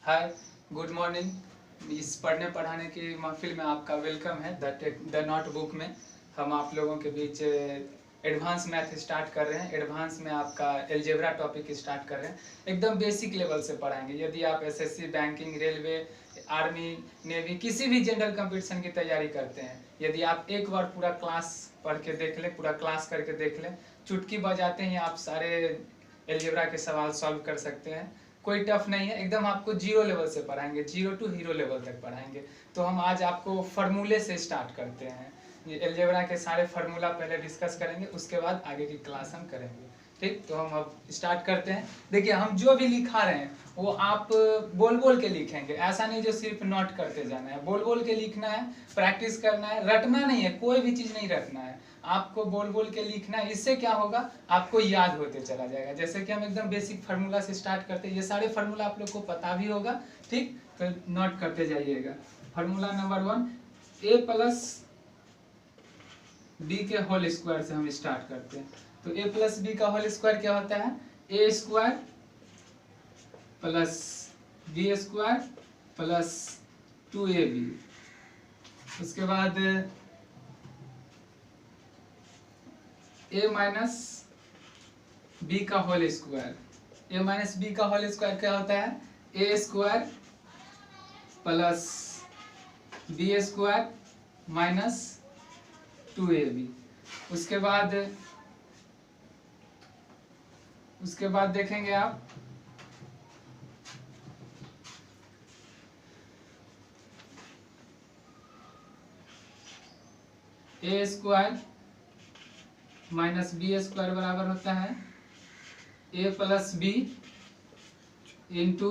हाय, good morning. इस पढ़ने पढ़ाने की महफिल में आपका वेलकम है। द नोटबुक में हम आप लोगों के बीच एडवांस मैथ स्टार्ट कर रहे हैं। एडवांस में आपका एलजेब्रा टॉपिक स्टार्ट कर रहे हैं। एकदम बेसिक लेवल से पढ़ाएंगे। यदि आप SSC, banking, railway, army, navy किसी भी जनरल कंपटीशन की तैयारी करते हैं, यदि आप एक बार पूरा क्लास पढ़ के देख लें, पूरा क्लास करके देख लें, चुटकी बजाते ही आप सारे एलजेब्रा के सवाल सॉल्व कर सकते हैं। कोई टफ नहीं है, एकदम आपको जीरो लेवल से पढ़ाएंगे, जीरो टू हीरो लेवल तक पढ़ाएंगे। तो हम आज आपको फार्मूले से स्टार्ट करते हैं। ये एलजेब्रा के सारे फार्मूला पहले डिस्कस करेंगे, उसके बाद आगे की क्लास हम करेंगे। ठीक, तो हम अब स्टार्ट करते हैं। देखिए, हम जो भी लिखा रहे हैं वो आप बोल बोल के लिखेंगे। ऐसा नहीं जो सिर्फ नोट करते जाना है, बोल बोल के लिखना है, प्रैक्टिस करना है, रटना नहीं है, कोई भी चीज़ नहीं रटना है, आपको बोल बोल के लिखना है। इससे क्या होगा, आपको याद होते चला जाएगा। जैसे कि हम एकदम बेसिक फार्मूला से स्टार्ट करते हैं। ये सारे फार्मूला आप लोग को पता भी होगा, ठीक, तो नोट करते जाइएगा। Formula number 1, A plus B के होल स्क्वायर से हम स्टार्ट करते हैं। तो ए प्लस बी का होल स्क्वायर क्या होता है? A square plus B square plus 2ab। उसके बाद ए माइनस बी का whole square. A minus B का होल स्क्वायर क्या होता है? A square plus B square minus 2ab। उसके बाद देखेंगे आप A square minus B square बराबर होता है ए प्लस बी इंटू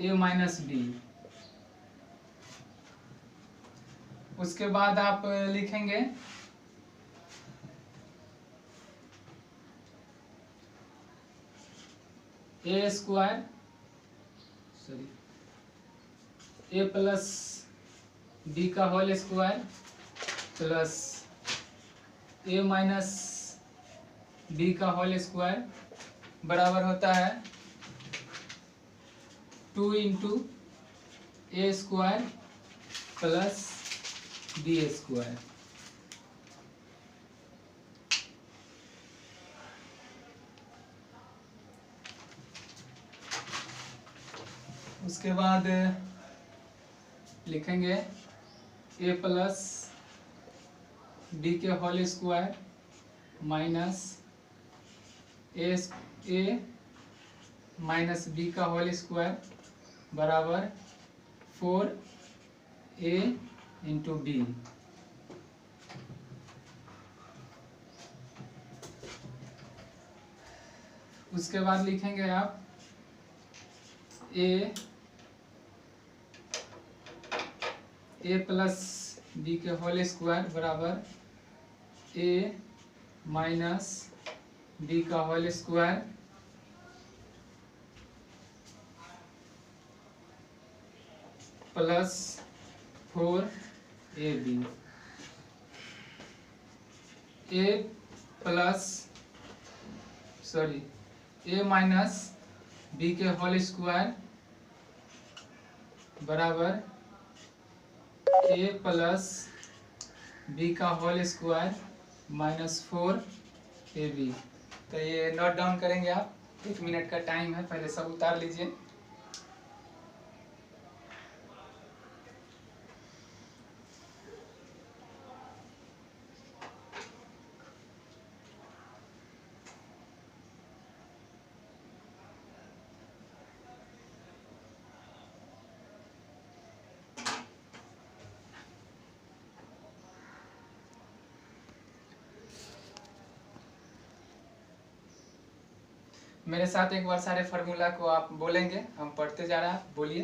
ए माइनस बी। उसके बाद आप लिखेंगे ए स्क्वायर ए प्लस बी का whole square plus A minus B का होल स्क्वायर बराबर होता है 2 इंटू ए स्क्वायर प्लस बी स्क्वायर। उसके बाद लिखेंगे ए प्लस बी के whole square minus A minus B का होल स्क्वायर बराबर 4a इंटू बी। उसके बाद लिखेंगे आप ए प्लस बी के होल स्क्वायर बराबर ए माइनस बी का होल स्क्वायर प्लस 4ab। ए माइनस बी के होल स्क्वायर बराबर ए प्लस बी का होल स्क्वायर माइनस 4ab। तो ये नोट डाउन करेंगे आप, 1 मिनट का टाइम है, पहले सब उतार लीजिए। मेरे साथ एक बार सारे फार्मूला को आप बोलेंगे, हम पढ़ते जा रहे हैं। बोलिए।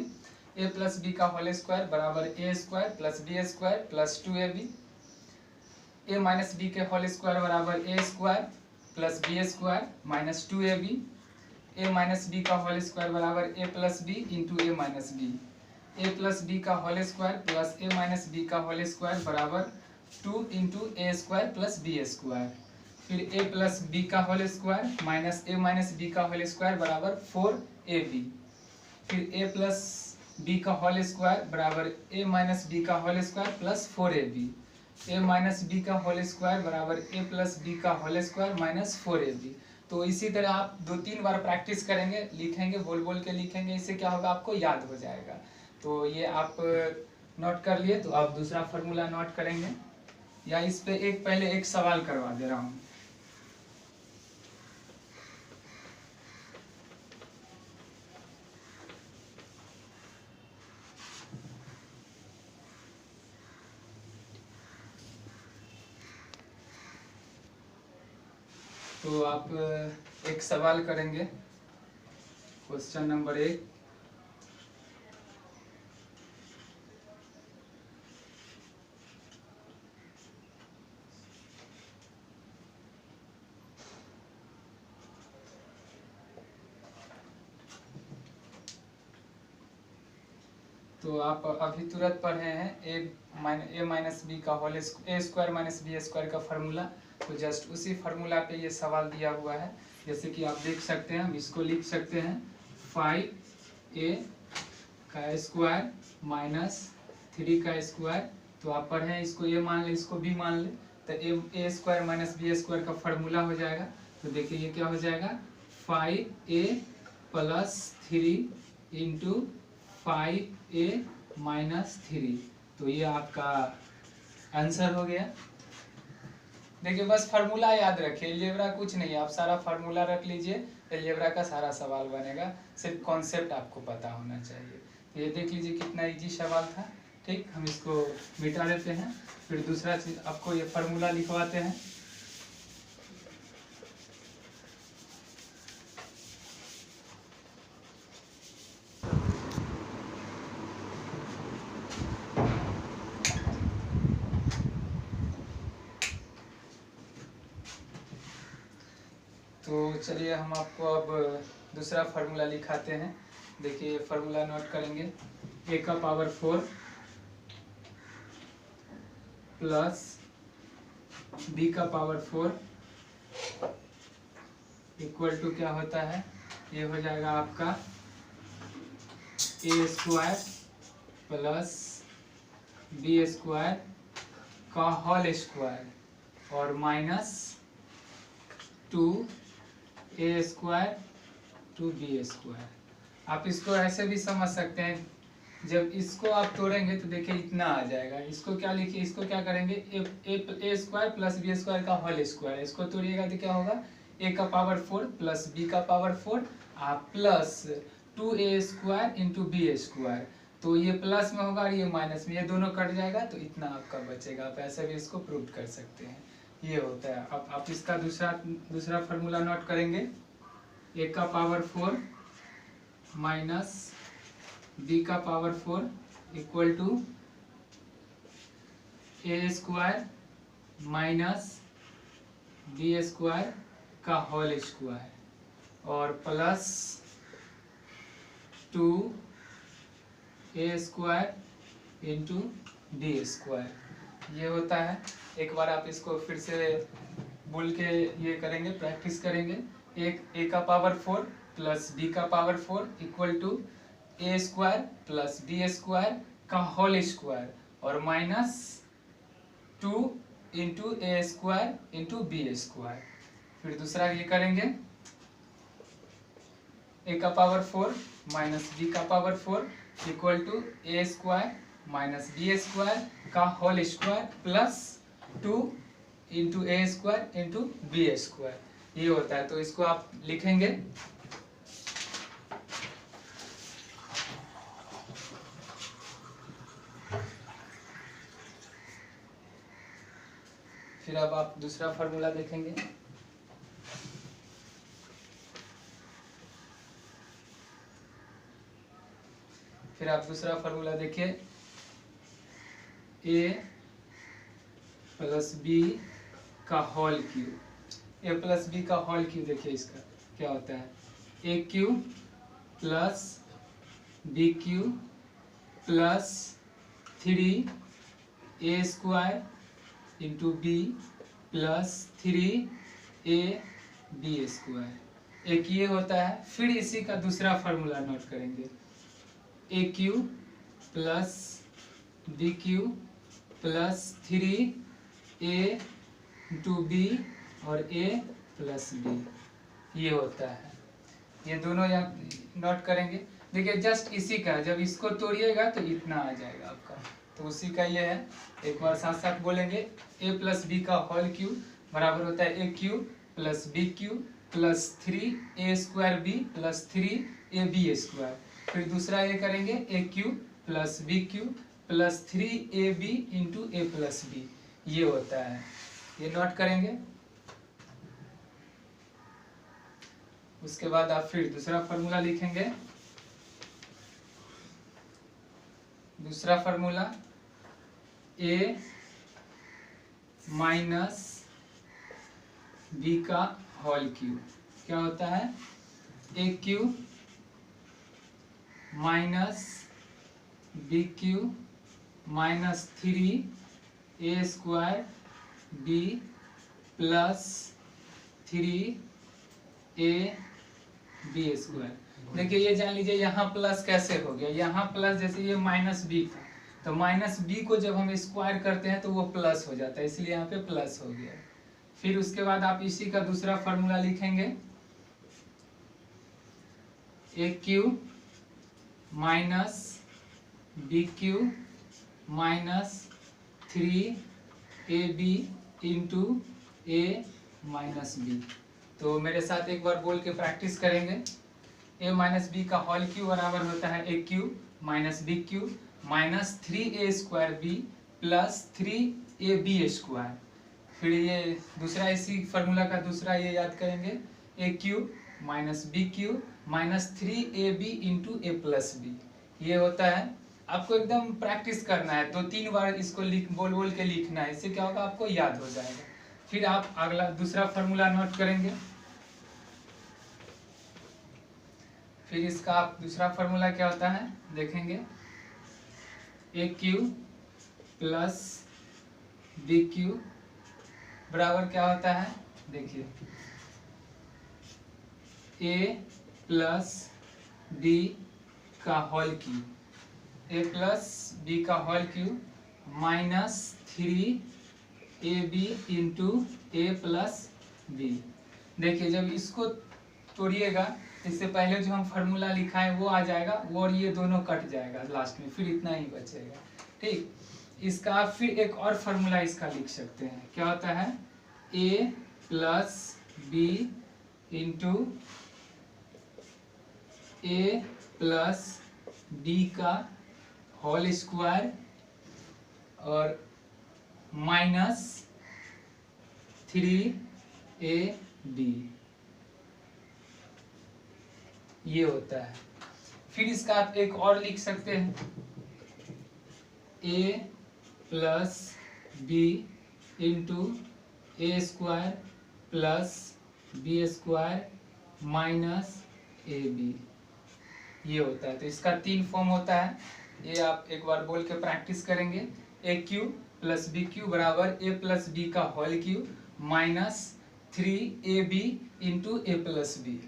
ए प्लस बी का होल स्क्वायर बराबर A square plus B square plus 2ab। A minus B के होल स्क्वायर बराबर A square plus B square minus 2ab। A minus B का होल स्क्वायर बराबर A plus B into A minus B. A plus B का whole square plus A minus B का whole square बराबर 2 into ए square plus B square. फिर A plus B का whole square minus A minus B का whole square बराबर 4ab। फिर a plus B का whole square बराबर a माइनस बी का whole square plus 4ab, a minus B का whole square बराबर a प्लस बी का होल स्क्वायर माइनस 4ab। तो इसी तरह आप 2-3 बार प्रैक्टिस करेंगे, लिखेंगे, बोल बोल के लिखेंगे, इससे क्या होगा आपको याद हो जाएगा। तो ये आप नोट कर लिए, तो आप दूसरा फार्मूला नोट करेंगे, या इस पे एक पहले एक सवाल करवा दे रहा हूँ। तो आप एक सवाल करेंगे, क्वेश्चन नंबर 1। तो आप अभी तुरंत पढ़े हैं ए माइनस बी का होल ए स्क्वायर माइनस बी स्क्वायर का फार्मूला। तो जस्ट उसी फार्मूला पे ये सवाल दिया हुआ है, जैसे कि आप देख सकते हैं। हम इसको लिख सकते हैं 5a का स्क्वायर माइनस 3 का स्क्वायर। तो आप पढ़े इसको ए मान ले, इसको बी मान ले, तो ए स्क्वायर माइनस बी स्क्वायर का फार्मूला हो जाएगा। तो देखिए ये क्या हो जाएगा, 5a plus 3 into 5a minus 3। तो ये आपका आंसर हो गया। देखिए बस फार्मूला याद रखिए, एलजेब्रा कुछ नहीं है, आप सारा फार्मूला रख लीजिए, एलजेब्रा का सारा सवाल बनेगा। सिर्फ कॉन्सेप्ट आपको पता होना चाहिए। तो ये देख लीजिए कितना इजी सवाल था। ठीक, हम इसको मिटा देते हैं, फिर दूसरा चीज आपको ये फार्मूला लिखवाते हैं। तो चलिए हम आपको अब दूसरा फार्मूला लिखाते हैं। देखिए फार्मूला नोट करेंगे, a का पावर 4 प्लस b का पावर 4 इक्वल टू क्या होता है, ये हो जाएगा आपका a square plus b square का होल स्क्वायर और minus 2a square to B square. आप इसको ऐसे भी समझ सकते हैं, जब इसको आप तोड़ेंगे तो देखिए इतना आ जाएगा। इसको क्या लिखिए, इसको क्या करेंगे, A square plus B square का होल स्क्वायर। इसको तोड़िएगा तो क्या होगा, ए का पावर 4 प्लस बी का power 4 plus 2a square into B square. तो ये प्लस में होगा और ये माइनस में, ये दोनों कट जाएगा तो इतना आपका बचेगा। आप ऐसे भी इसको प्रूव कर सकते हैं, ये होता है। अब आप इसका दूसरा फार्मूला नोट करेंगे, ए का पावर 4 माइनस बी का power 4 equal to A square minus B square का होल स्क्वायर और plus 2a square into B square. ये होता है। एक बार आप इसको फिर से बोल के ये करेंगे, प्रैक्टिस करेंगे। एक a का पावर 4 प्लस b का power 4 equal to a square plus b square का होल स्क्वायर और माइनस 2 इंटू ए स्क्वायर इंटू बी स्क्वायर। फिर दूसरा ये करेंगे, a का पावर 4 माइनस b का power 4 equal to A square minus B square का होल स्क्वायर प्लस 2 इंटू ए square into B square. ये होता है। तो इसको आप लिखेंगे, फिर अब आप दूसरा फार्मूला देखेंगे। फिर आप दूसरा फार्मूला देखिए, a प्लस बी का whole cube. A plus B का होल क्यूब देखिए इसका क्या होता है, A cube plus B cube plus 3a square into B plus 3ab square. एक ये होता है। फिर इसी का दूसरा फार्मूला नोट करेंगे, ए cube plus B cube plus 3a into B और a प्लस बी, ये होता है। ये दोनों यहाँ नोट करेंगे। देखिए जस्ट इसी का, जब इसको तोड़िएगा तो इतना आ जाएगा आपका, तो उसी का ये है। एक बार साथ साथ बोलेंगे, a प्लस बी का होल क्यूब बराबर होता है A cube plus B cube plus 3a² b plus 3ab²। फिर दूसरा ये करेंगे A cube plus B cube plus 3ab into A plus B, ये होता है। ये नोट करेंगे। उसके बाद आप फिर दूसरा फार्मूला लिखेंगे। दूसरा फार्मूला a माइनस बी का होल क्यूब क्या होता है, A cube minus B cube minus 3a² b plus 3ab²। देखिए ये जान लीजिए यहाँ प्लस कैसे हो गया, यहाँ प्लस जैसे ये माइनस बी था, तो माइनस बी को जब हम स्क्वायर करते हैं तो वो प्लस हो जाता है, इसलिए यहाँ पे प्लस हो गया। फिर उसके बाद आप इसी का दूसरा फार्मूला लिखेंगे, A cube minus B cube minus 3ab into A minus B. तो मेरे साथ एक बार बोल के प्रैक्टिस करेंगे। a माइनस बी का होल क्यूब बराबर होता है A cube minus B cube minus 3a² b plus 3ab²। फिर ये दूसरा इसी फार्मूला का दूसरा ये याद करेंगे, A cube minus B cube minus 3ab into A plus B, ये होता है। आपको एकदम प्रैक्टिस करना है, 2-3 बार इसको बोल बोल के लिखना है, इससे क्या होगा आपको याद हो जाएगा। फिर आप अगला दूसरा फार्मूला नोट करेंगे। फिर इसका आप दूसरा फार्मूला क्या होता है देखेंगे, A cube plus B cube बराबर क्या होता है, देखिए ए प्लस बी का whole cube, A plus B का whole cube minus 3ab into ए प्लस बी। देखिए जब इसको तोड़िएगा, इससे पहले जो हम फार्मूला लिखा है वो आ जाएगा, वो और ये दोनों कट जाएगा लास्ट में, फिर इतना ही बचेगा। ठीक, इसका आप फिर एक और फार्मूला इसका लिख सकते हैं, क्या होता है, ए प्लस बी इंटू ए प्लस बी का होल स्क्वायर और माइनस 3ab, ये होता है। फिर इसका आप एक और लिख सकते हैं, a plus B into a² plus b² minus ab, ये होता है। तो इसका 3 फॉर्म होता है, ये आप एक बार बोल के प्रैक्टिस करेंगे, A cube plus B cube बराबर ए प्लस बी का whole cube minus 3ab into ए प्लस बी।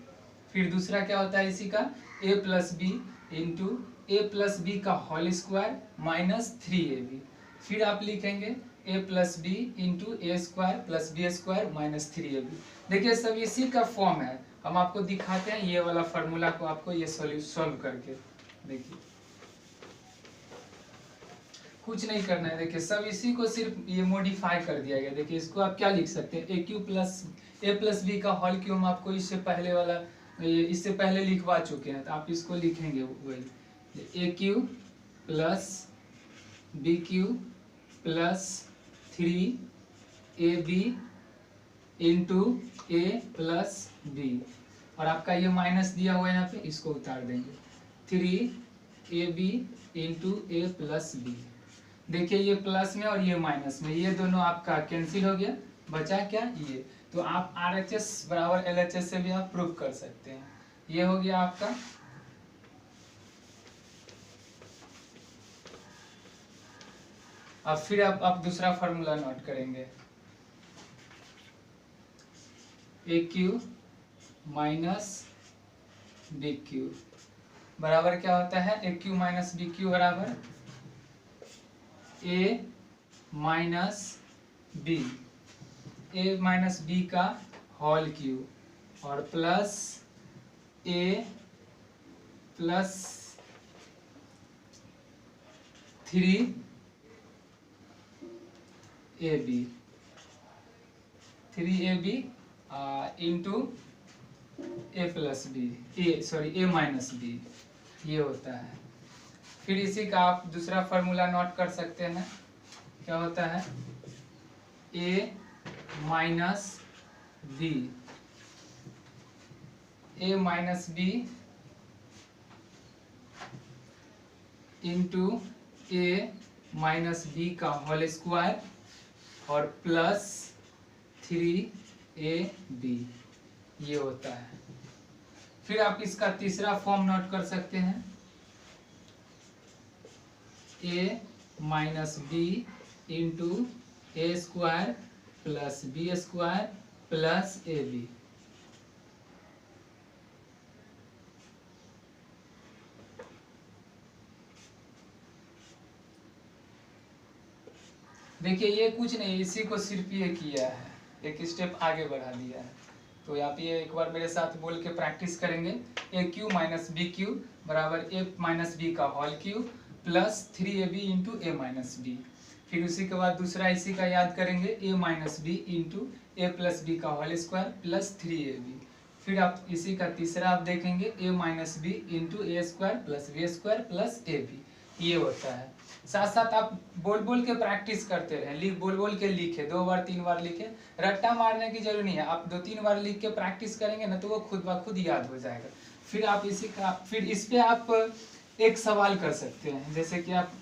फिर दूसरा क्या होता है इसी का, A plus B into A plus B का होल स्क्वायर माइनस 3ab। फिर आप लिखेंगे A plus B into a² plus b² minus 3ab। देखिए सब इसी का फॉर्म है, हम आपको दिखाते हैं ये वाला फार्मूला को, आपको ये सॉल्व करके। देखिए कुछ नहीं करना है, देखिए सब इसी को सिर्फ ये मॉडिफाई कर दिया गया। देखिए इसको आप क्या लिख सकते हैं, ए cube plus A plus B का होल क्यूब हम आपको इससे पहले वाला इससे पहले लिखवा चुके हैं, तो आप इसको लिखेंगे वही, A cube plus B cube plus 3ab into A plus B, और आपका ये माइनस दिया हुआ है यहाँ पे, इसको उतार देंगे, 3ab इंटू ए प्लस बी। देखिए ये प्लस में और ये माइनस में, ये दोनों आपका कैंसिल हो गया, बचा क्या ये। तो आप RHS बराबर LHS से भी आप प्रूव कर सकते हैं। ये हो गया आपका। अब फिर आप दूसरा फार्मूला नोट करेंगे, A cube minus B cube बराबर क्या होता है, A cube minus B cube बराबर ए minus B, A minus B का होल क्यू और plus A plus 3 A B, 3ab into A plus B, A minus B, ये होता है। फिर इसी का आप दूसरा फार्मूला नोट कर सकते हैं, क्या होता है, ए minus B, A minus B into A minus B का होल स्क्वायर और प्लस 3ab, ये होता है। फिर आप इसका तीसरा फॉर्म नोट कर सकते हैं, A minus B into A square plus B square plus A B. देखिए ये कुछ नहीं, इसी को सिर्फ ये किया है, एक स्टेप आगे बढ़ा दिया है। तो आप ये एक बार मेरे साथ बोल के प्रैक्टिस करेंगे, ए क्यू माइनस बी क्यू बराबर ए माइनस बी का whole cube plus 3ab into ए माइनस बी। फिर उसी के बाद दूसरा इसी का याद करेंगे, a minus B into A plus B का होल स्क्वायर प्लस 3ab। फिर आप इसी का तीसरा आप देखेंगे, a minus B into A square plus B square plus A b, ये होता है। साथ साथ आप बोल बोल के प्रैक्टिस करते रहें, बोल बोल के लिखे, 2 बार 3 बार लिखे, रट्टा मारने की जरूरत नहीं है। आप 2-3 बार लिख के प्रैक्टिस करेंगे ना तो वो खुद ब खुद याद हो जाएगा। फिर आप इसी का, फिर इस पे आप एक सवाल कर सकते हैं, जैसे कि आप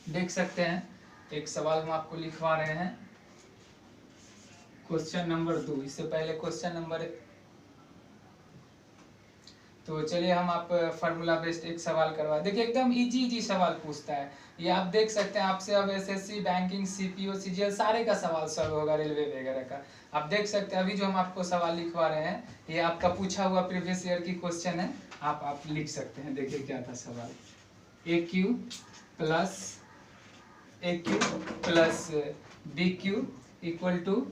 देख सकते हैं, एक सवाल हम आपको लिखवा रहे हैं, क्वेश्चन नंबर 2। इससे पहले क्वेश्चन नंबर, तो चलिए हम आप फार्मूला बेस्ड एक सवाल करवा, देखिए एकदम इजी सवाल पूछता है ये, आप देख सकते हैं। आपसे अब एसएससी, बैंकिंग, सीपीओ, सीजीएल सारे का सवाल सॉल्व होगा, रेलवे वगैरह का। आप देख सकते हैं अभी जो हम आपको सवाल लिखवा रहे हैं ये आपका पूछा हुआ प्रीवियस ईयर की क्वेश्चन है, आप लिख सकते हैं। देखिए क्या था सवाल, a cube plus B cube equal to,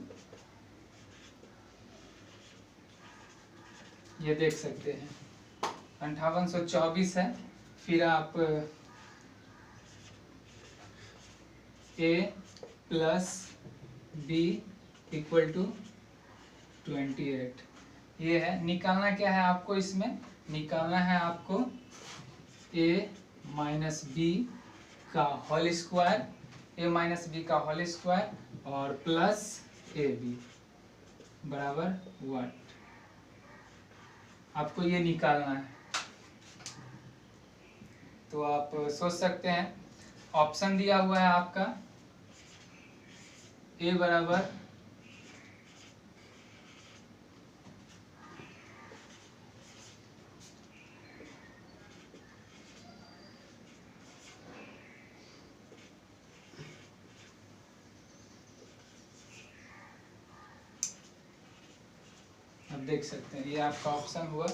ये देख सकते हैं 5824 है। फिर आप a plus b equal to 28, ये है। निकालना क्या है आपको, इसमें निकालना है आपको ए माइनस बी का whole square, A minus B का होल स्क्वायर और प्लस ए बी बराबर 1, आपको ये निकालना है। तो आप सोच सकते हैं, ऑप्शन दिया हुआ है आपका ए बराबर आप देख सकते हैं, ये आपका ऑप्शन हुआ।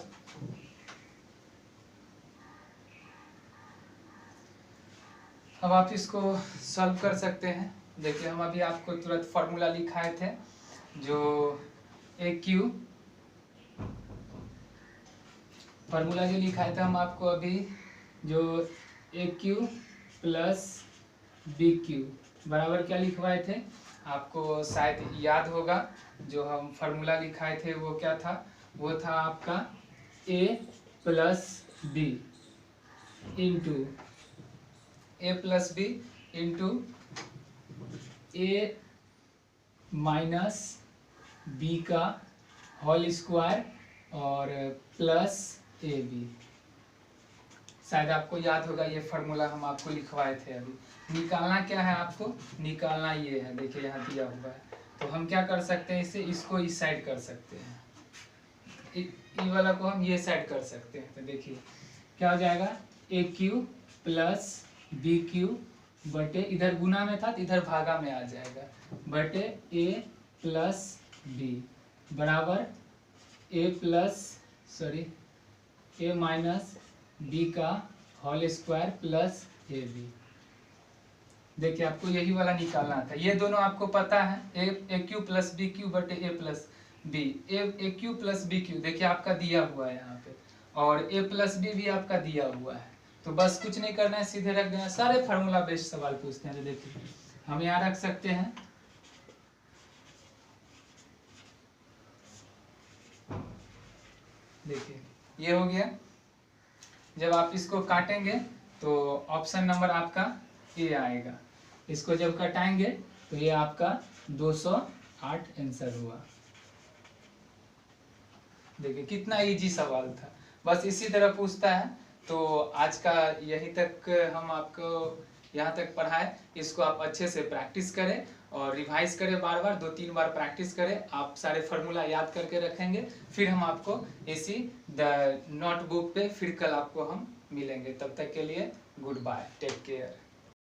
अब आप इसको सॉल्व कर सकते हैं। देखिए हम अभी आपको तुरंत फार्मूला लिखाए थे, जो ए क्यू फार्मूला जो लिखाए थे हम आपको अभी, जो ए क्यू प्लस बी क्यू बराबर क्या लिखवाए थे, आपको शायद याद होगा। जो हम फार्मूला लिखाए थे वो क्या था, वो था आपका ए प्लस बी इंटू ए प्लस बी इंटू ए माइनस बी का होल स्क्वायर और प्लस ए बी। शायद आपको याद होगा, ये फार्मूला हम आपको लिखवाए थे अभी। निकालना क्या है आपको, निकालना ये है, देखिए यहाँ दिया हुआ है। तो हम क्या कर सकते हैं, इसे इसको इस साइड कर सकते हैं, ई वाला को हम ये साइड कर सकते हैं। तो देखिए क्या हो जाएगा, ए क्यू प्लस बी क्यू बटे, इधर गुना में था तो इधर भागा में आ जाएगा, बटे ए प्लस बी बराबर ए माइनस बी का होल स्क्वायर प्लस ए बी। देखिए आपको यही वाला निकालना था, ये दोनों आपको पता है, A cube plus B Q बटे ए प्लस बी, ए क्यू प्लस बी क्यू देखिए आपका दिया हुआ है यहाँ पे, और ए प्लस बी भी आपका दिया हुआ है। तो बस कुछ नहीं करना है, सीधे रख देना। सारे फार्मूला बेस्ड सवाल पूछते हैं, तो देखिए हम यहाँ रख सकते हैं, देखिए ये हो गया। जब आप इसको काटेंगे तो ऑप्शन नंबर आपका ए आएगा, इसको जब कटाएंगे तो ये आपका 208 आंसर हुआ। देखिए कितना इजी सवाल था, बस इसी तरह पूछता है। तो आज का यहीं तक हम आपको यहाँ तक पढ़ाए, इसको आप अच्छे से प्रैक्टिस करें और रिवाइज करें, बार बार 2-3 बार प्रैक्टिस करें। आप सारे फार्मूला याद करके रखेंगे, फिर हम आपको इसी द नोटबुक पे फिर कल आपको हम मिलेंगे। तब तक के लिए गुड बाय, टेक केयर।